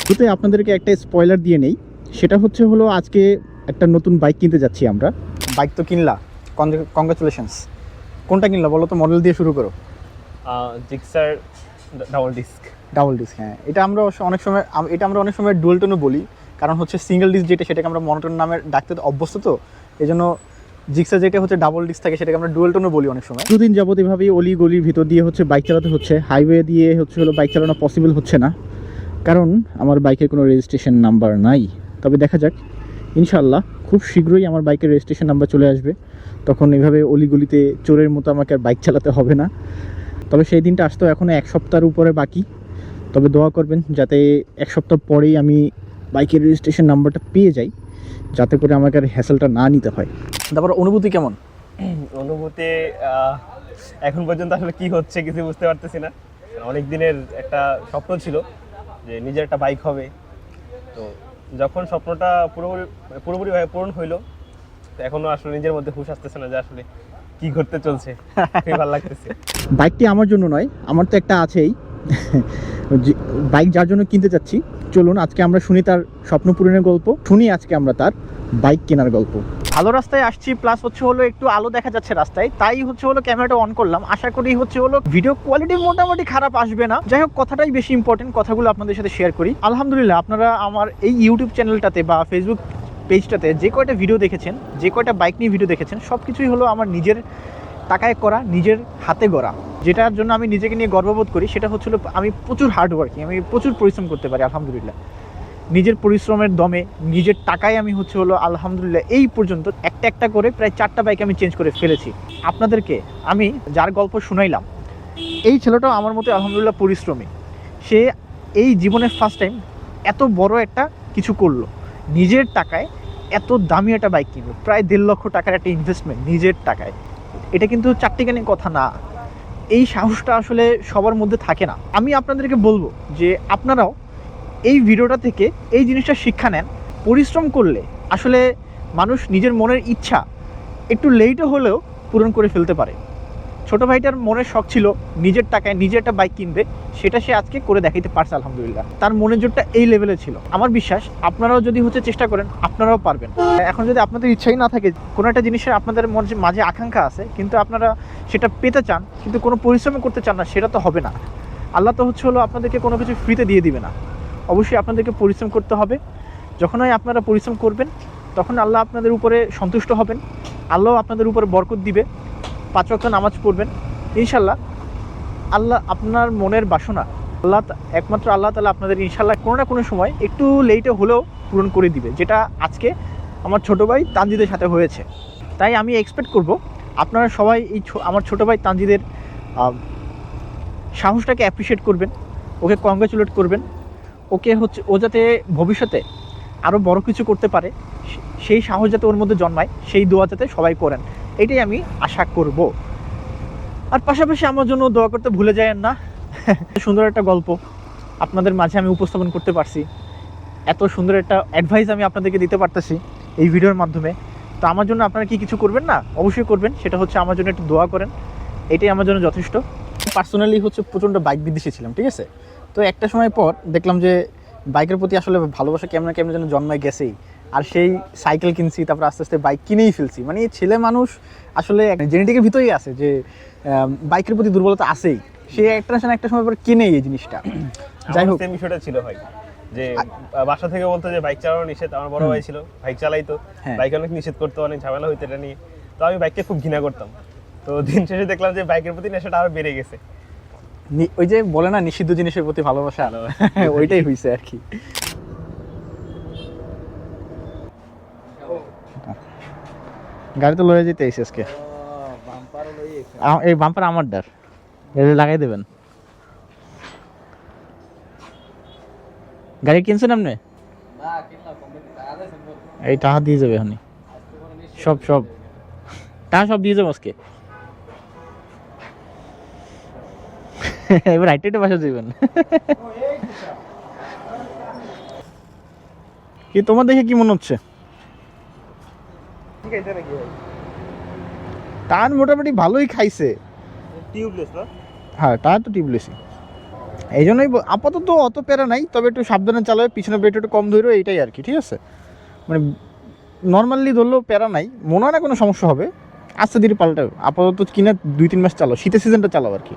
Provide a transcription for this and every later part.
শুরুতে আপনাদেরকে একটা স্পয়লার দিয়ে নেই, সেটা হলো আজকে একটা নতুন বাইক কিনতে যাচ্ছি আমরা। বাইক তো কিনলা, কংগ্রাচুলেশনস। কোনটা কিনলা বলো তো, মডেল দিয়ে শুরু করো। Gixxer double disc. Double disc, হ্যাঁ। এটা আমরা অনেক সময় ডুয়েল টোনও বলি, কারণ সিঙ্গেল ডিস্ক যেটা সেটাকে আমরা মনোটোন নামে ডাকতে অভ্যস্ত, তো এই জন্য জিক্সার যেটা ডাবল ডিস্ক থাকে সেটাকে আমরা ডুয়েল টোনও বলি অনেক সময়। দুদিন যাবত এভাবেই অলি গলির ভিতর দিয়ে বাইক চালাতে হচ্ছে। হাইওয়ে দিয়ে বাইক চালানো পসিবল হচ্ছে না, কারণ আমার বাইকের কোনো রেজিস্ট্রেশন নাম্বার নাই। তবে দেখা যাক, ইনশাল্লাহ খুব শীঘ্রই আমার বাইকের রেজিস্ট্রেশন নাম্বার চলে আসবে। তখন এভাবে অলিগলিতে চোরের মতো আমাকে আর বাইক চালাতে হবে না। তবে সেই দিনটা আসতেও এখনও 1 সপ্তাহের উপরে বাকি। তবে দোয়া করবেন যাতে 1 সপ্তাহ পরেই আমি বাইকের রেজিস্ট্রেশন নাম্বারটা পেয়ে যাই, যাতে করে আমাকে আর হ্যাসেলটা না নিতে হয়। তারপর অনুভূতি কেমন? অনুভূতি এখন পর্যন্ত আসলে কি হচ্ছে কিছু বুঝতে পারতেছি না। অনেক দিনের একটা স্বপ্ন ছিল যে নিজের একটা বাইক হবে, তো যখন স্বপ্নটা পুরোপুরিভাবে পূরণ হইলো, তো এখনো আসলে নিজের মধ্যে হুঁশ আসতেছে না যে আসলে কি করতে চলছে। খুবই ভালো লাগতেছে। বাইকটি আমার জন্য নয়, আমার তো একটা আছেই। বাইক যার জন্য কিনতে চাচ্ছি, চলুন আজকে আমরা শুনি তার স্বপ্ন পূরণের গল্প, শুনি আজকে আমরা তার বাইক কেনার গল্প। ভালো রাস্তায় আসছি, প্লাস একটু আলো দেখা যাচ্ছে রাস্তায়, তাই ক্যামেরাটা অন করলাম। আশা করি ভিডিও কোয়ালিটি মোটামুটি খারাপ আসবে না। যাই হোক, কথাটাই বেশি ইম্পর্টেন্ট, কথাগুলো আপনাদের সাথে শেয়ার করি। আলহামদুলিল্লাহ, আপনারা আমার এই ইউটিউব চ্যানেলটাতে বা ফেসবুক পেজটাতে যে কয়টা ভিডিও দেখেছেন, যে কয়টা বাইক নিয়ে ভিডিও দেখেছেন, সব কিছুই আমার নিজের টাকায় করা, নিজের হাতে গড়া। যেটার জন্য আমি নিজেকে নিয়ে গর্ববোধ করি সেটা আমি প্রচুর হার্ডওয়ার্কিং, আমি প্রচুর পরিশ্রম করতে পারি আলহামদুলিল্লাহ। নিজের পরিশ্রমের দমে, নিজের টাকায় আমি আলহামদুলিল্লাহ এই পর্যন্ত একটা করে প্রায় 4টা বাইক আমি চেঞ্জ করে ফেলেছি। আপনাদেরকে আমি যার গল্প শুনাইলাম, এই ছেলেটাও আমার মতো আলহামদুলিল্লাহ পরিশ্রমী। সে এই জীবনের ফার্স্ট টাইম এত বড় একটা কিছু করলো, নিজের টাকায় এত দামি একটা বাইক কিনলো, প্রায় 1.5 লক্ষ টাকার একটা ইনভেস্টমেন্ট নিজের টাকায়। এটা কিন্তু চারটিখানি কথা না। এই সাহসটা আসলে সবার মধ্যে থাকে না। আমি আপনাদেরকে বলবো যে আপনারাও এই ভিডিওটা থেকে এই জিনিসটা শিক্ষা নেন। পরিশ্রম করলে আসলে মানুষ নিজের মনের ইচ্ছা একটু লেটও হলেও পূরণ করে ফেলতে পারে। ছোটো ভাইটার মনের শখ ছিল নিজের টাকায় নিজে একটা বাইক কিনবে, সেটা সে আজকে করে দেখাইতে পারছে আলহামদুলিল্লাহ। তার মনের জোরটা এই লেভেলে ছিল। আমার বিশ্বাস আপনারাও যদি চেষ্টা করেন, আপনারাও পারবেন। এখন যদি আপনাদের ইচ্ছাই না থাকে, কোনো একটা জিনিসের আপনাদের মাঝে আকাঙ্ক্ষা আছে, কিন্তু আপনারা সেটা পেতে চান, কিন্তু কোনো পরিশ্রম করতে চান না, সেটা তো হবে না। আল্লাহ তো আপনাদেরকে কোনো কিছু ফ্রিতে দিয়ে দিবে না। অবশ্যই আপনাদেরকে পরিশ্রম করতে হবে। যখনই আপনারা পরিশ্রম করবেন, তখন আল্লাহ আপনাদের উপরে সন্তুষ্ট হবেন, আল্লাহ আপনাদের উপরে বরকত দিবে। 5 ওয়াক্ত নামাজ পড়বেন, ইনশাল্লাহ আল্লাহ আপনার মনের বাসনা একমাত্র আল্লাহ তাআলা আপনাদের ইনশাল্লাহ কোনো না কোনো সময় একটু লেটে হলেও পূরণ করে দিবে, যেটা আজকে আমার ছোটো ভাই তানজিদের সাথে হয়েছে। তাই আমি এক্সপেক্ট করব আপনারা সবাই আমার ছোটো ভাই তানজিদের সাহসটাকে অ্যাপ্রিসিয়েট করবেন, ওকে কংগ্রাচুলেট করবেন। ও যাতে ভবিষ্যতে আরও বড় কিছু করতে পারে, সেই সাহস যাতে ওর মধ্যে জন্মায়, সেই দোয়া যাতে সবাই করেন, এটাই আমি আশা করব। আর পাশাপাশি আমার জন্য দোয়া করতে ভুলে যায়েন না। সুন্দর একটা গল্প আপনাদের মাঝে আমি উপস্থাপন করতে পারছি, এত সুন্দর একটা অ্যাডভাইস আমি আপনাদেরকে দিতে পারতেছি এই ভিডিওর মাধ্যমে। তো আমার জন্য আপনারা কি কিছু করবেন না? অবশ্যই করবেন। সেটা আমার জন্য একটু দোয়া করেন, এটাই আমার জন্য যথেষ্ট। পার্সোনালি প্রচণ্ড বাইক বিদ্বেষী ছিলাম, ঠিক আছে? তো একটা সময় পর দেখলাম যে বাইকের প্রতি আসলে ভালোবাসা কেমন যেন জন্মায় গেছেই। আর সেই সাইকেল কিনছি, তারপর আস্তে আস্তে বাইক কিনেই ফেলছি। মানে ছেলে মানুষ আসলে জেনেটিকের ভিতরেই আছে যে বাইকের প্রতি দুর্বলতা আছেই। সে একটা সময় পর কিনে এই জিনিসটা। যাই হোক, বিষয়টা ছিল ভাই যে বাসা থেকে বলতো যে বাইক চালানো নিষেধ। আমার বড় ভাই ছিল, বাইক চালাইতো, বাইক অনেক নিষেধ করতো, অনেক ঝামেলা হইতো এটা নিয়ে। তো আমি বাইককে খুব ঘৃণা করতাম। তো দিন শেষে দেখলাম যে বাইকের প্রতি নেশাটা আরো বেড়ে গেছে। ওই যে বলে না, নিষিদ্ধ জিনিসের প্রতি ভালোবাসা, ওইটাই হয়েছে আর কি। গাড়ি তো লয়ে যেতে এসে আজকে, এই বাম্পার আমার ডার লাগাই দেবেন। গাড়ি কিনছেন আপনি? এই টাকা দিয়ে যাবে এখনই, সব টাকা সব দিয়ে যাবো আজকে। এবার হাইটে বাসা যাবেন। কি তোমার দেখে কি মনে হচ্ছে? টায়ার মোটামুটি ভালোই খাইছে। টিউবলেস না? হ্যাঁ, টায়ার তো টিউবলেসই। এই জন্যই আপাতত অত প্যারা নাই, তবে একটু সাবধানে চালাবে, পিছনে ব্রেকটা একটু কম ধরো, এইটাই আর কি, ঠিক আছে? মানে নর্মালি ধরলেও প্যারা নাই, মনে হয় না কোনো সমস্যা হবে। আস্তে ধীরে পাল্টাও, আপাতত কিনা 2-3 মাস চালাও, শীতের সিজনটা চালাও আর কি।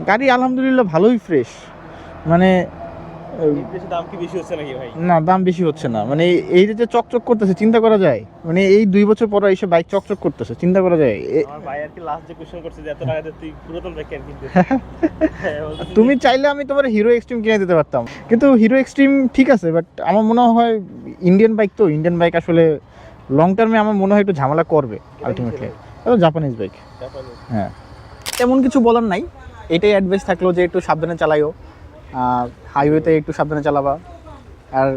গাড়ি আলহামদুলিল্লাহ ভালোই ফ্রেশ, মানে দাম কি বেশি হচ্ছে নাকি ভাই? না, দাম বেশি হচ্ছে না, মানে এই যে চকচক করতেছে চিন্তা করা যায়, মানে এই 2 বছর পরে এসে বাইক চকচক করতেছে চিন্তা করা যায়। আমার ভাই আর কি লাস্ট যে কোশ্চেন করছে যে এত টাকা দিয়ে তুই পুরাতন বাইক কেন কিনতে? তুমি চাইলে আমি তোমার হিরো এক্সট্রিম কিনে দিতে পারতাম, কিন্তু হিরো এক্সট্রিম ঠিক আছে, বাট আমার মনে হয় ইন্ডিয়ান বাইক, তো ইন্ডিয়ান বাইক আসলে লং টার্মে আমার মনে হয় একটু ঝামেলা করবে আলটিমেটলি। এটা জাপানিজ বাইক। হ্যাঁ, তেমন কিছু বলার নাই, এটাই অ্যাডভাইস থাকলো যে একটু সাবধানে চালাইও, হাইওয়েতে একটু সাবধানে চালাবা। আর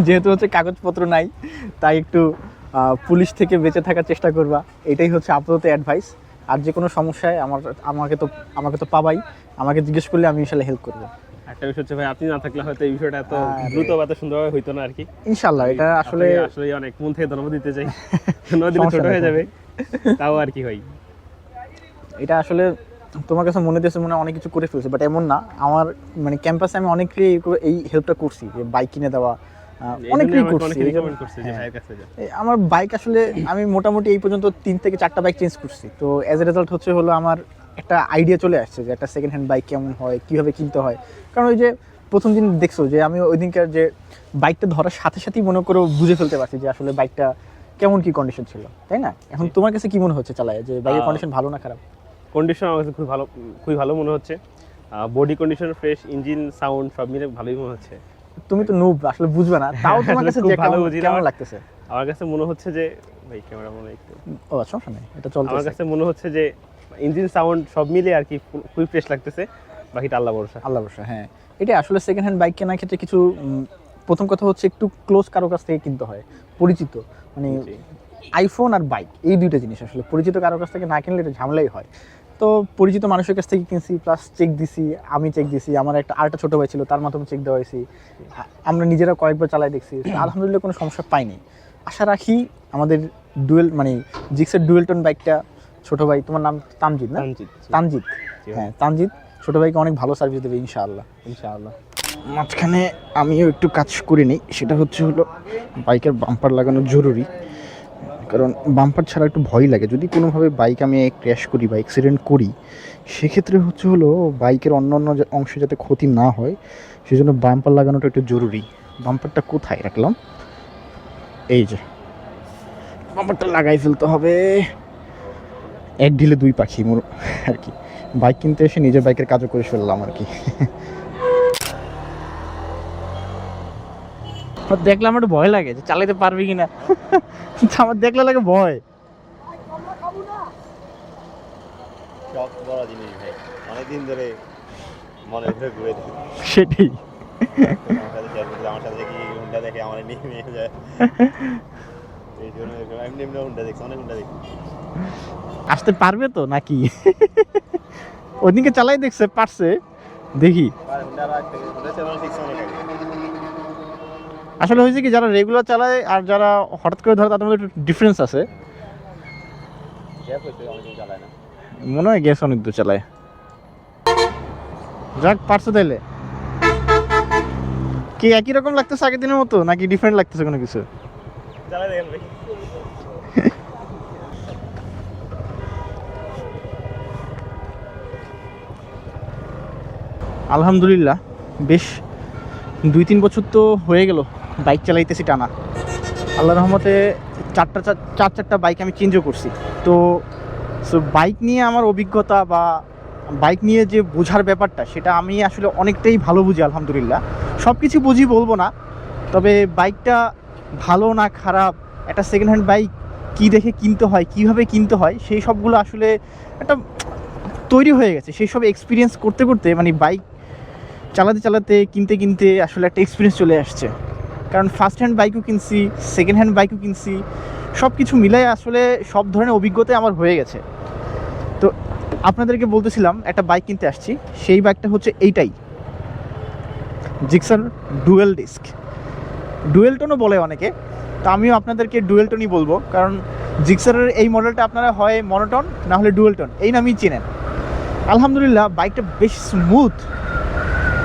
যেহেতু হচ্ছে কাগজপত্র নাই, তাই একটু পুলিশ থেকে বেঁচে থাকার চেষ্টা করবা, এটাই হচ্ছে আপাতত অ্যাডভাইস। আর যে কোনো সমস্যায় আমাকে তো পাবাই, আমাকে জিজ্ঞেস করলে আমি ইনশাল্লাহ হেল্প করবো। একটা বিষয় হচ্ছে ভাই, আপনি না থাকলে হয়তো এই বিষয়টা এত দ্রুত বা এত সুন্দরভাবে হইতো না আর কি। ইনশাল্লাহ এটা আসলে অনেক মন থেকে ধন্যবাদ দিতে চাই। ধন্যবাদ দিলে ছোট হয়ে যাবে, তাও আর কি ভাই। এটা আসলে তোমার কাছে মনে দিয়েছে মনে অনেক কিছু করে ফেলছে, বাট এমন না। আমার মানে ক্যাম্পাসে আমি অনেককে এই হেল্পটা করছি, যে বাইক কিনে দেওয়া, অনেকেই করছি। আমার বাইক আসলে আমি মোটামুটি এই পর্যন্ত 3 থেকে 4টা বাইক চেঞ্জ করছি, তো অ্যাজ এ রেজাল্ট হচ্ছে হলো আমার একটা আইডিয়া চলে আসছে যে একটা সেকেন্ড হ্যান্ড বাইক কেমন হয়, কীভাবে কিনতে হয়। কারণ ওই যে প্রথম দিন দেখছো যে আমি ওই দিনকার যে বাইকটা ধরার সাথে সাথেই মনে করে বুঝে ফেলতে পারছি যে আসলে বাইকটা কেমন কি কন্ডিশন ছিল, তাই না? এখন তোমার কাছে কি মনে হচ্ছে চালায়, যে বাইকের কন্ডিশন ভালো না খারাপ? কন্ডিশন আমার কাছে খুবই ভালো মনে হচ্ছে। Body condition fresh, engine sound সব মিলে ভালোই মনে হচ্ছে। তুমি তো নুব, আসলে বুঝবে না, তাও তোমার কাছে যে কেমন লাগতেছে? আমার কাছে মনে হচ্ছে যে ভাই ক্যামেরা মনে একটু সমস্যা নেই, এটা চলতেছে। আমার কাছে মনে হচ্ছে যে ইঞ্জিন সাউন্ড সব মিলে আর কি খুবই ফ্রেশ লাগতেছে, বাকিটা আল্লাহ ভরসা। হ্যাঁ, এটা আসলে সেকেন্ড হ্যান্ড বাইক কেনার ক্ষেত্রে কিছু প্রথম কথা হচ্ছে একটু ক্লোজ কারো কাছ থেকে কিনতে হয়, পরিচিত, মানে আইফোন আর বাইক এই দুইটা জিনিস আসলে পরিচিত কারো কাছ থেকে না কিনলে এটা ঝামেলাই হয়। তো পরিচিত মানুষের কাছ থেকে কিনছি, প্লাস চেক দিছি, আমি চেক দিছি, আমার একটা ছোটো ভাই ছিল তার মাধ্যমে চেক দেওয়া হয়েছি, আমরা নিজেরা কয়েকবার চালাই দেখছি, আলহামদুলিল্লাহ কোনো সমস্যা পাইনি। আশা রাখি আমাদের জিক্সের ডুয়েলটন বাইকটা, ছোটো ভাই তোমার নাম তামজিৎ না? তানজিৎ, হ্যাঁ তানজিৎ, ছোটো ভাইকে অনেক ভালো সার্ভিস দেবে ইনশাআল্লাহ। মাঝখানে আমিও একটু কাজ করে নিই, সেটা হচ্ছে হলো বাইকের বাম্পার লাগানো জরুরি, কারণ বাম্পার ছাড়া একটু ভয় লাগে। যদি কোনোভাবে বাইক আমি ক্র্যাশ করি বা অ্যাক্সিডেন্ট করি, সেক্ষেত্রে হচ্ছে হলো বাইকের অন্য অংশে যাতে ক্ষতি না হয়, সেজন্য বাম্পার লাগানোটা একটু জরুরি। বাম্পারটা কোথায় রাখলাম? এই যে বাম্পারটা লাগাই ফেলতে হবে। এক ঢিলে 2 পাখি আর কি, বাইক কিনতে এসে নিজের বাইকের কাজও করে ফেললাম আর কি। দেখলে আমার একটু ভয় লাগে যে চালাতে পারবি কিনা, আমার দেখলে লাগে ভয়। অনেকদিন ধরে মনে ঘুরে সেটাই, আমার সাথে দেখি হুন্ডা দেখে আমার নিয়ে যায়, এই জন্য এমনি হুন্ডা দেখছি, অনেক হুন্ডা দেখি। আসতে পারবে তো নাকি? ওইদিনকে চালাই দেখছে, পারছে দেখি। আসলে হয়েছে কি, যারা রেগুলার চালায় আর যারা হঠাৎ করে ধরে তাদের মধ্যে একটু ডিফারেন্স আছে, মনে হয় গ্যাস অনেক দূর চালায়। যাক, পারছে তাইলে। কি একই রকম লাগতেছে আগের দিনের মতো, নাকি ডিফারেন্ট লাগতেছে কোনো কিছু? আলহামদুলিল্লাহ, বেশ 2-3 বছর তো হয়ে গেল বাইক চালাইতেছি টানা। আল্লাহর রহমতে 4টা বাইক আমি চেঞ্জও করছি। তো বাইক নিয়ে আমার অভিজ্ঞতা বা বাইক নিয়ে যে বোঝার ব্যাপারটা, সেটা আমি আসলে অনেকটাই ভালো বুঝি আলহামদুলিল্লাহ। সব কিছু বুঝি বলবো না, তবে বাইকটা ভালো না খারাপ, একটা সেকেন্ড হ্যান্ড বাইক কী দেখে কিনতে হয়, কীভাবে কিনতে হয়, সেই সবগুলো আসলে একটা তৈরি হয়ে গেছে। সেই সব এক্সপিরিয়েন্স করতে করতে, মানে বাইক চালাতে কিনতে আসলে একটা এক্সপিরিয়েন্স চলে আসছে। কারণ ফার্স্ট হ্যান্ড বাইকও কিনছি, সেকেন্ড হ্যান্ড বাইকও কিনছি, সব কিছু মিলাই আসলে সব ধরনের অভিজ্ঞতা আমার হয়ে গেছে। তো আপনাদেরকে বলতেছিলাম একটা বাইক কিনতে আসছি, সেই বাইকটা হচ্ছে এইটাই, জিক্সার ডুয়েল ডিস্ক, ডুয়েলটনও বলে অনেকে, তো আমিও আপনাদেরকে ডুয়েলটনই বলবো, কারণ জিক্সারের এই মডেলটা আপনারা হয় মনোটন না হলে ডুয়েলটন এই নামেই চেনেন। আলহামদুলিল্লাহ বাইকটা বেশ স্মুথ,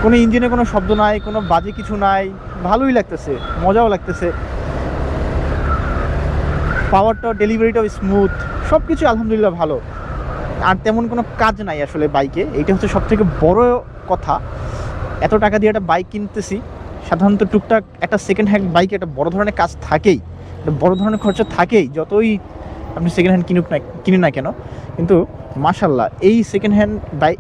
কোনো ইঞ্জিনে কোনো শব্দ নাই, কোনো বাজে কিছু নাই, ভালোই লাগতেছে, মজাও লাগতেছে। পাওয়ারটাও, ডেলিভারিটাও স্মুথ, সব কিছু আলহামদুলিল্লাহ ভালো। আর তেমন কোনো কাজ নাই আসলে বাইকে, এইটা হচ্ছে সবথেকে বড় কথা। এত টাকা দিয়ে একটা বাইক কিনতেছি, সাধারণত টুকটাক একটা সেকেন্ড হ্যান্ড বাইকে একটা বড় ধরনের কাজ থাকেই, একটা বড় ধরনের খরচা থাকেই, যতই আপনি সেকেন্ড হ্যান্ড কিনুন না কেন। কিন্তু মাশাল্লাহ এই সেকেন্ড হ্যান্ড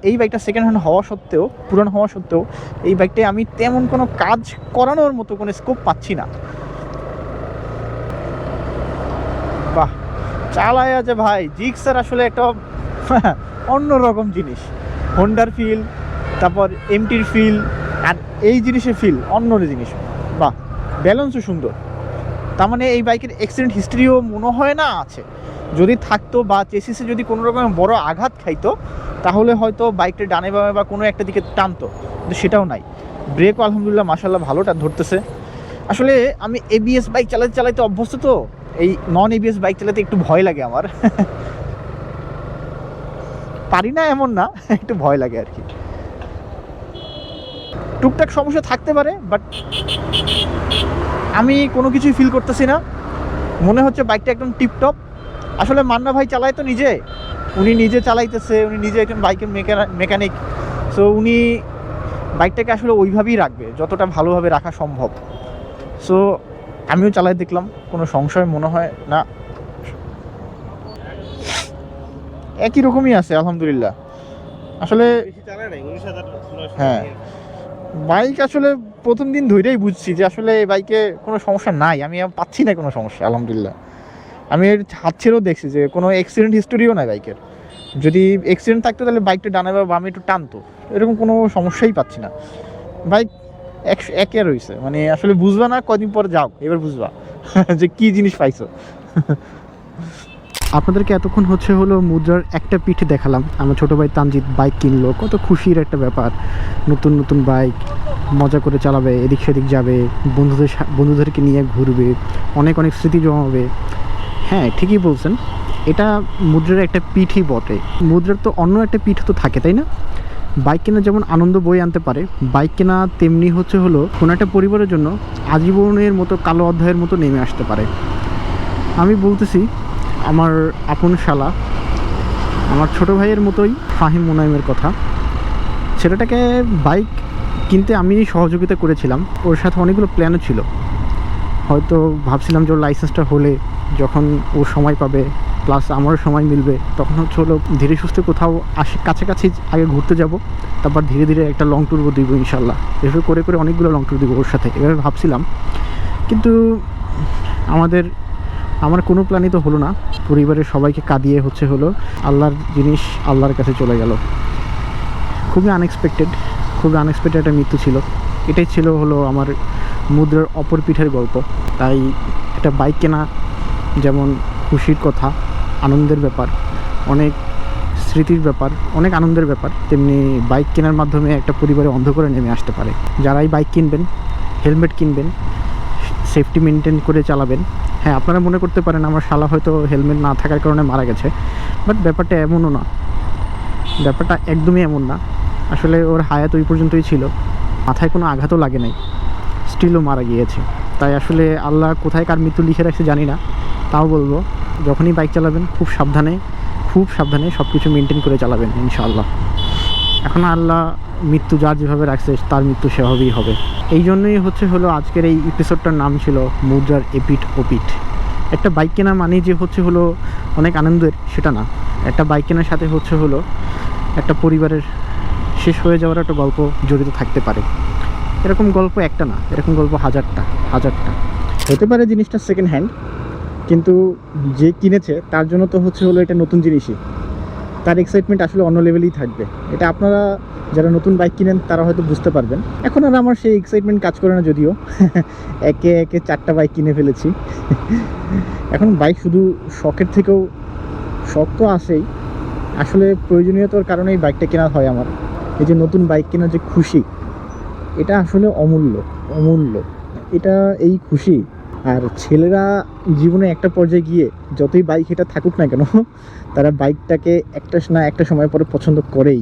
এই বাইকটা সেকেন্ড হ্যান্ড হওয়া সত্ত্বেও, পুরানো হওয়া সত্ত্বেও, এই বাইকটায় আমি তেমন কোনো কাজ করানোর মতো কোনো স্কোপ পাচ্ছি না। বাহ, চালায় আছে ভাই, জিক্সার আসলে একটা অন্যরকম জিনিস। হোন্ডার ফিল, তারপর এমটির ফিল, আর এই জিনিসের ফিল অন্য জিনিস। বাহ, ব্যালেন্সও সুন্দর। তার মানে এই বাইকের অ্যাক্সিডেন্ট হিস্ট্রিও মনে হয় না আছে। যদি থাকতো বা চেসিসে যদি কোনো রকমের বড় আঘাত খাইতো তাহলে হয়তো বাইকটা ডানে বামে বা কোনো একটা দিকে টানতো, কিন্তু সেটাও নাই। ব্রেকও আলহামদুলিল্লাহ মাশাআল্লাহ ভালোটা ধরতেছে। আসলে আমি এবিএস বাইক চালাতে অভ্যস্ত, তো এই নন এবিএস বাইক চালাতে একটু ভয় লাগে আমার। পারি না এমন না, একটু ভয় লাগে আর কি। টুকটাক সমস্যা থাকতে পারে, বাট আমি কোনো কিছুই ফিল করতেছি না। মনে হচ্ছে বাইকটা একদম টিপটপ। আসলে মান্না ভাই চালায় তো নিজে, উনি নিজে চালাইতেছে, উনি নিজে একজন বাইকের মেকানিক। সো উনি বাইকটাকে আসলে ওইভাবেই রাখবে যতটা ভালোভাবে রাখা সম্ভব। সো আমিও চালাই দেখলাম, কোনো সংশয় মনে হয় না, একই রকমই আছে আলহামদুলিল্লাহ। আসলে বেশি চালায় নাই, 19,000 হ্যাঁ, বাইক আসলে প্রথম দিন ধরেই বুঝছি যে আসলে এই বাইকে কোনো সমস্যা নাই, আমি পাচ্ছি না কোনো সমস্যা আলহামদুলিল্লাহ। আমি এর হাত ছেড়েও দেখছি যে কোনো অ্যাক্সিডেন্ট হিস্টোরিও নাই বাইকের। যদি অ্যাক্সিডেন্ট থাকতো তাহলে বাইকটা ডানে বা বামে একটু টানতো, এরকম কোনো সমস্যাই পাচ্ছি না। বাইক একে রয়েছে, মানে আসলে বুঝবা না, কদিন পরে যাও এবার বুঝবা যে কি জিনিস পাইছো। আপনাদেরকে এতক্ষণ হলো মুদ্রার একটা পিঠ দেখালাম। আমার ছোটো ভাই তানজিৎ বাইক কিনলো, কত খুশির একটা ব্যাপার। নতুন নতুন বাইক, মজা করে চালাবে, এদিক সেদিক যাবে, বন্ধুদেরকে নিয়ে ঘুরবে, অনেক অনেক স্মৃতি জমাবে। হ্যাঁ, ঠিকই বলছেন, এটা মুদ্রার একটা পিঠই বটে। মুদ্রার তো অন্য একটা পিঠ তো থাকে, তাই না? বাইক কেনা যেমন আনন্দ বয়ে আনতে পারে, বাইক কেনা তেমনি কোনো একটা পরিবারের জন্য আজীবনের মতো কালো অধ্যায়ের মতো নেমে আসতে পারে। আমি বলতেছি আমার আপন শালা, আমার ছোট ভাইয়ের মতোই ফাহিম মুনাইমের কথা। ছেলেটাকে বাইক কিনতে আমি সহযোগিতা করেছিলাম, ওর সাথে অনেকগুলো প্ল্যানও ছিল। হয়তো ভাবছিলাম যে ওর লাইসেন্সটা হলে যখন ও সময় পাবে, প্লাস আমারও সময় মিলবে, তখন ধীরে সুস্থে কোথাও কাছাকাছি আগে ঘুরতে যাব, তারপর ধীরে ধীরে একটা লং ট্যুর দিব ইনশাল্লাহ। এভাবে করে করে অনেকগুলো লং ট্যুর দিব ওর সাথে, এভাবে ভাবছিলাম। কিন্তু আমার কোনো প্ল্যানই তো হলো না। পরিবারের সবাইকে কাঁদিয়ে আল্লাহর জিনিস আল্লাহর কাছে চলে গেল। খুবই আনএক্সপেক্টেড একটা মৃত্যু ছিল। এটাই ছিল আমার মুদ্রার অপর পিঠের গল্প। তাই একটা বাইক কেনা যেমন খুশির কথা, আনন্দের ব্যাপার, অনেক স্মৃতির ব্যাপার, অনেক আনন্দের ব্যাপার, তেমনি বাইক কেনার মাধ্যমে একটা পরিবারে অন্ধকারে নেমে আসতে পারে। যারাই বাইক কিনবেন, হেলমেট কিনবেন, সেফটি মেনটেন করে চালাবেন। হ্যাঁ, আপনারা মনে করতে পারেন আমার শালা হয়তো হেলমেট না থাকার কারণে মারা গেছে, বাট ব্যাপারটা এমনও না, ব্যাপারটা একদমই এমন না। আসলে ওর হায়াত ওই পর্যন্তই ছিল, মাথায় কোনো আঘাতও লাগে নাই, স্টিলও মারা গিয়েছে। তাই আসলে আল্লাহ কোথায় কার মৃত্যু লিখে রাখছে জানি না। তাও বলবো, যখনই বাইক চালাবেন খুব সাবধানে সব কিছু মেনটেন করে চালাবেন ইনশাআল্লাহ। এখন আল্লাহ মৃত্যু যার যেভাবে রাখছে তার মৃত্যু সেভাবেই হবে। এই জন্যই আজকের এই এপিসোডটার নাম ছিল মুদ্রার এপিঠ ওপিঠ। একটা বাইক কেনা মানেই যে অনেক আনন্দের সেটা না। একটা বাইক কেনার সাথে একটা পরিবারের শেষ হয়ে যাওয়ার একটা গল্প জড়িত থাকতে পারে। এরকম গল্প একটা না, এরকম গল্প হাজারটা। হতে পারে জিনিসটা সেকেন্ড হ্যান্ড, কিন্তু যে কিনেছে তার জন্য তো এটা নতুন জিনিসই, তার এক্সাইটমেন্ট আসলে অন্য লেভেলেই থাকবে। এটা আপনারা যারা নতুন বাইক কিনেন তারা হয়তো বুঝতে পারবেন। এখন আর আমার সেই এক্সাইটমেন্ট কাজ করে না, যদিও একে 4টা বাইক কিনে ফেলেছি। এখন বাইক শুধু শখের থেকেও, শখ তো আসেই, আসলে প্রয়োজনীয়তার কারণেই বাইকটা কেনা হয় আমার। এই যে নতুন বাইক কেনার যে খুশি, এটা আসলে অমূল্য। এটা এই খুশি। আর ছেলেরা জীবনে একটা পর্যায়ে গিয়ে যতই বাইক এটা থাকুক না কেন, তারা বাইকটাকে একটা সময় পরে পছন্দ করেই।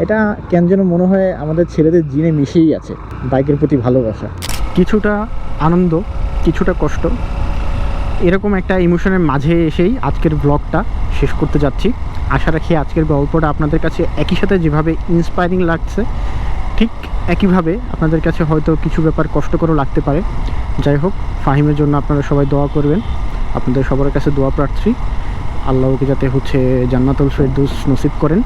এটা কেন যেন মনে হয় আমাদের ছেলেদের জিনে মিশেই আছে, বাইকের প্রতি ভালোবাসা। কিছুটা আনন্দ, কিছুটা কষ্ট, এরকম একটা ইমোশনের মাঝে এসেই আজকের ব্লগটা শেষ করতে যাচ্ছি। আশা রাখি আজকের গল্পটা আপনাদের কাছে একই সাথে যেভাবে ইন্সপায়ারিং লাগছে, ঠিক একইভাবে আপনাদের কাছে হয়তো কিছু ব্যাপার কষ্টকরও লাগতে পারে। যাই হোক, ফাহিমের জন্য আপনারা সবাই দোয়া করবেন। আপনাদের সবার কাছে দোয়া প্রার্থী, আল্লাহকে যাতে জান্নাতুল ফেরদৌস নসিব করেন।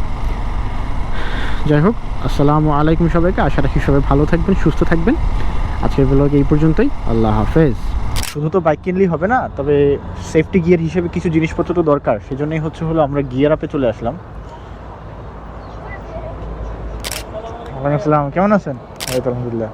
যাই হোক, আসসালামু আলাইকুম সবাইকে। আশা রাখি সবাই ভালো থাকবেন, সুস্থ থাকবেন। আজকের ব্লগ এই পর্যন্তই। আল্লাহ হাফেজ। শুধু তো বাইক কিনলেই হবে না, তবে সেফটি গিয়ার হিসেবে কিছু জিনিসপত্র তো দরকার। সেজন্যই হলো আমরা গিয়ার আপে চলে আসলাম। ওয়ালাইকুম আসসালাম, কেমন আছেন? আলহামদুলিল্লাহ।